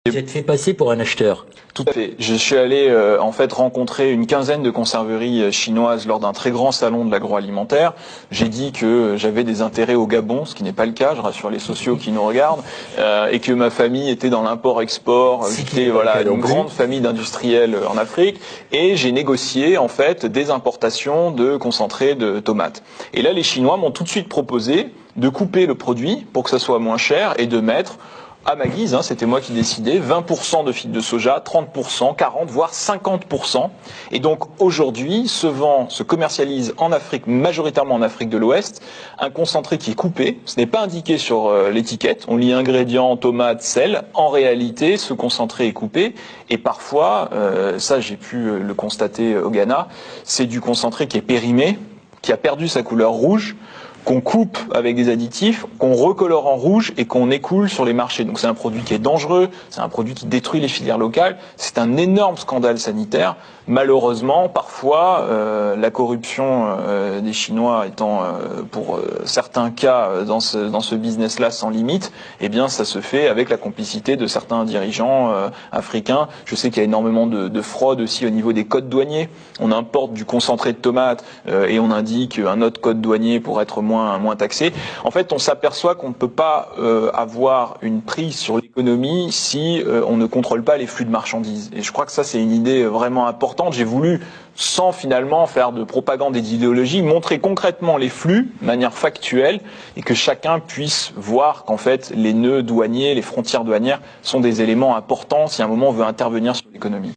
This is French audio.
Vous êtes fait passer pour un acheteur. Tout à fait. Je suis allé en fait rencontrer une quinzaine de conserveries chinoises lors d'un très grand salon de l'agroalimentaire. J'ai dit que j'avais des intérêts au Gabon, ce qui n'est pas le cas, je rassure les sociaux qui nous regardent, et que ma famille était dans l'import-export, j'étais une grande famille d'industriels en Afrique, et j'ai négocié en fait des importations de concentré de tomates. Et là, les Chinois m'ont tout de suite proposé de couper le produit pour que ça soit moins cher et de mettre à ma guise, c'était moi qui décidais, 20% de fibres de soja, 30%, 40%, voire 50%. Et donc aujourd'hui, se commercialise en Afrique, majoritairement en Afrique de l'Ouest, un concentré qui est coupé. Ce n'est pas indiqué sur l'étiquette. On lit ingrédients, tomates, sel. En réalité, ce concentré est coupé. Et parfois, ça j'ai pu le constater au Ghana, c'est du concentré qui est périmé, qui a perdu sa couleur rouge, qu'on coupe avec des additifs, qu'on recolore en rouge et qu'on écoule sur les marchés. Donc c'est un produit qui est dangereux, c'est un produit qui détruit les filières locales, c'est un énorme scandale sanitaire. Malheureusement, parfois, la corruption des Chinois étant, pour certains cas, dans ce business-là sans limite, eh bien ça se fait avec la complicité de certains dirigeants africains. Je sais qu'il y a énormément de fraude aussi au niveau des codes douaniers. On importe du concentré de tomates et on indique un autre code douanier pour être moins taxé. En fait, on s'aperçoit qu'on ne peut pas avoir une prise sur l'économie si on ne contrôle pas les flux de marchandises. Et je crois que ça, c'est une idée vraiment importante. J'ai voulu, sans finalement faire de propagande et d'idéologie, montrer concrètement les flux de manière factuelle et que chacun puisse voir qu'en fait, les nœuds douaniers, les frontières douanières sont des éléments importants si à un moment on veut intervenir sur l'économie.